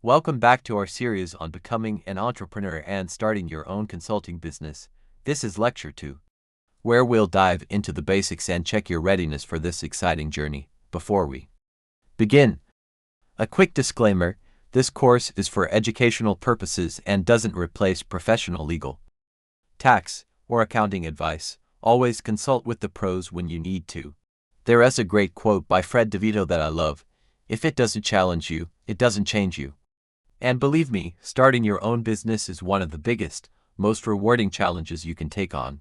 Welcome back to our series on becoming an entrepreneur and starting your own consulting business. This is Lecture 2, where we'll dive into the basics and check your readiness for this exciting journey. Before we begin, a quick disclaimer: this course is for educational purposes and doesn't replace professional legal, tax, or accounting advice. Always consult with the pros when you need to. There is a great quote by DeVito that I love: "If it doesn't challenge you, it doesn't change you." And believe me, starting your own business is one of the biggest, most rewarding challenges you can take on.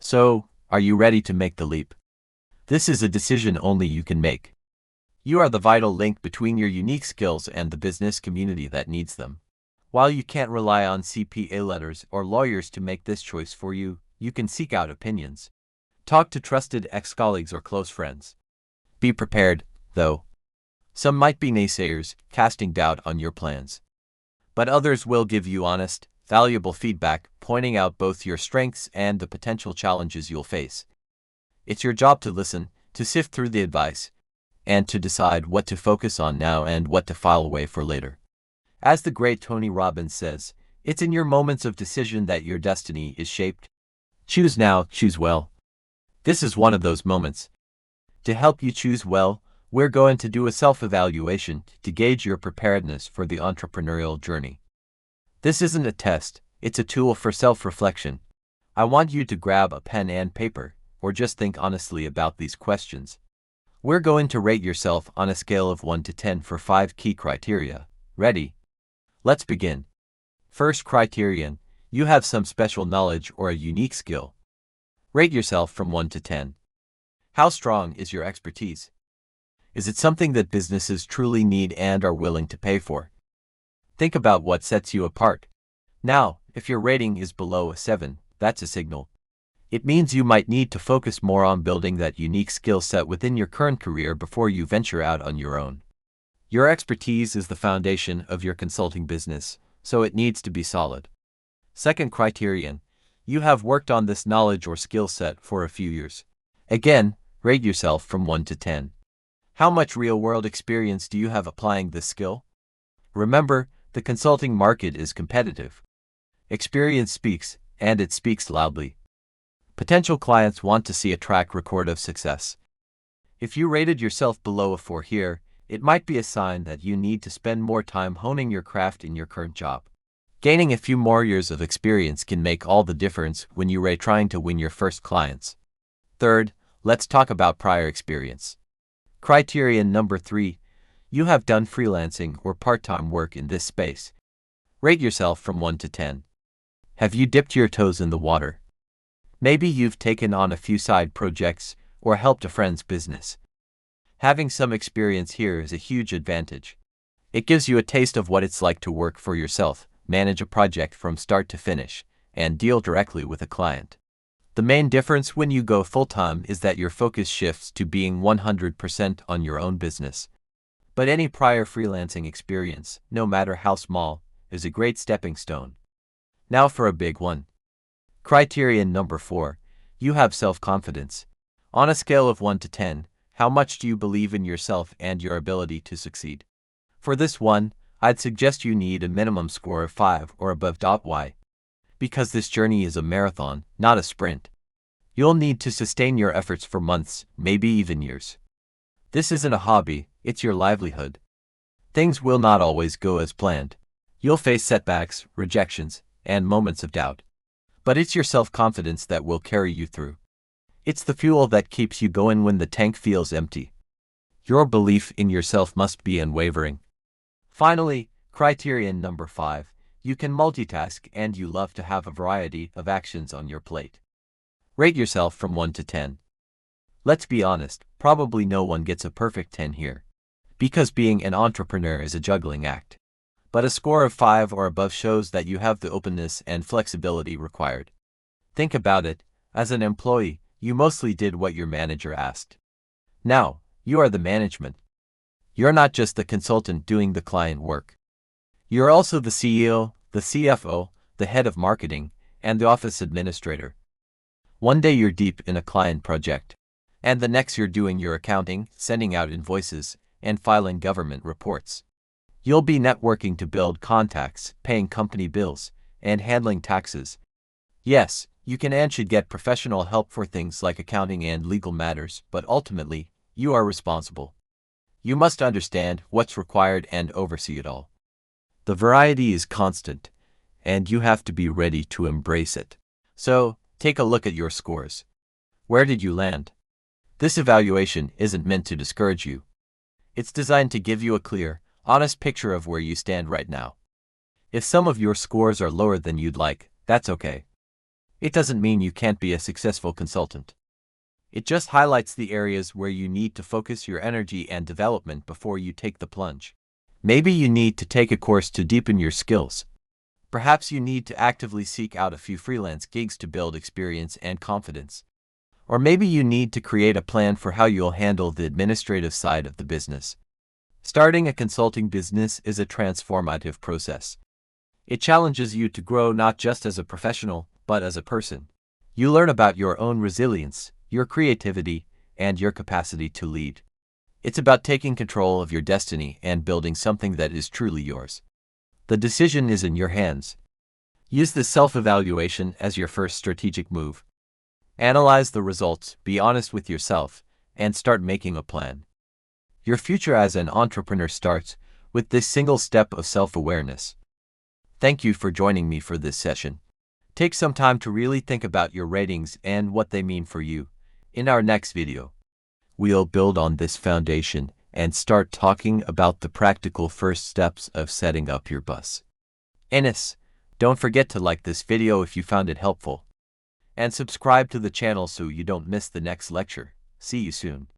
So, are you ready to make the leap? This is a decision only you can make. You are the vital link between your unique skills and the business community that needs them. While you can't rely on CPA letters or lawyers to make this choice for you, you can seek out opinions. Talk to trusted ex-colleagues or close friends. Be prepared, though. Some might be naysayers, casting doubt on your plans. But others will give you honest, valuable feedback, pointing out both your strengths and the potential challenges you'll face. It's your job to listen, to sift through the advice, and to decide what to focus on now and what to file away for later. As the great Tony Robbins says, it's in your moments of decision that your destiny is shaped. Choose now, choose well. This is one of those moments. To help you choose well, we're going to do a self-evaluation to gauge your preparedness for the entrepreneurial journey. This isn't a test, it's a tool for self-reflection. I want you to grab a pen and paper, or just think honestly about these questions. We're going to rate yourself on a scale of 1 to 10 for 5 key criteria. Ready? Let's begin. First criterion: you have some special knowledge or a unique skill. Rate yourself from 1 to 10. How strong is your expertise? Is it something that businesses truly need and are willing to pay for? Think about what sets you apart. Now, if your rating is below a 7, that's a signal. It means you might need to focus more on building that unique skill set within your current career before you venture out on your own. Your expertise is the foundation of your consulting business, so it needs to be solid. Second criterion: you have worked on this knowledge or skill set for a few years. Again, rate yourself from 1 to 10. How much real-world experience do you have applying this skill? Remember, the consulting market is competitive. Experience speaks, and it speaks loudly. Potential clients want to see a track record of success. If you rated yourself below a 4 here, it might be a sign that you need to spend more time honing your craft in your current job. Gaining a few more years of experience can make all the difference when you're trying to win your first clients. Third, let's talk about prior experience. Criterion number 3: you have done freelancing or part-time work in this space. Rate yourself from 1 to 10. Have you dipped your toes in the water? Maybe you've taken on a few side projects or helped a friend's business. Having some experience here is a huge advantage. It gives you a taste of what it's like to work for yourself, manage a project from start to finish, and deal directly with a client. The main difference when you go full-time is that your focus shifts to being 100% on your own business. But any prior freelancing experience, no matter how small, is a great stepping stone. Now for a big one. Criterion number 4: you have self-confidence. On a scale of 1 to 10, how much do you believe in yourself and your ability to succeed? For this one, I'd suggest you need a minimum score of 5 or above. Why? Because this journey is a marathon, not a sprint. You'll need to sustain your efforts for months, maybe even years. This isn't a hobby, it's your livelihood. Things will not always go as planned. You'll face setbacks, rejections, and moments of doubt. But it's your self-confidence that will carry you through. It's the fuel that keeps you going when the tank feels empty. Your belief in yourself must be unwavering. Finally, criterion number 5: you can multitask and you love to have a variety of actions on your plate. Rate yourself from 1 to 10. Let's be honest, probably no one gets a perfect 10 here. Because being an entrepreneur is a juggling act. But a score of 5 or above shows that you have the openness and flexibility required. Think about it: as an employee, you mostly did what your manager asked. Now, you are the management. You're not just the consultant doing the client work. You're also the CEO, the CFO, the head of marketing, and the office administrator. One day you're deep in a client project, and the next you're doing your accounting, sending out invoices, and filing government reports. You'll be networking to build contacts, paying company bills, and handling taxes. Yes, you can and should get professional help for things like accounting and legal matters, but ultimately, you are responsible. You must understand what's required and oversee it all. The variety is constant, and you have to be ready to embrace it. So, take a look at your scores. Where did you land? This evaluation isn't meant to discourage you. It's designed to give you a clear, honest picture of where you stand right now. If some of your scores are lower than you'd like, that's okay. It doesn't mean you can't be a successful consultant. It just highlights the areas where you need to focus your energy and development before you take the plunge. Maybe you need to take a course to deepen your skills. Perhaps you need to actively seek out a few freelance gigs to build experience and confidence. Or maybe you need to create a plan for how you'll handle the administrative side of the business. Starting a consulting business is a transformative process. It challenges you to grow not just as a professional, but as a person. You learn about your own resilience, your creativity, and your capacity to lead. It's about taking control of your destiny and building something that is truly yours. The decision is in your hands. Use this self-evaluation as your first strategic move. Analyze the results, be honest with yourself, and start making a plan. Your future as an entrepreneur starts with this single step of self-awareness. Thank you for joining me for this session. Take some time to really think about your ratings and what they mean for you. In our next video, we'll build on this foundation and start talking about the practical first steps of setting up your business. Don't forget to like this video if you found it helpful, and subscribe to the channel so you don't miss the next lecture. See you soon.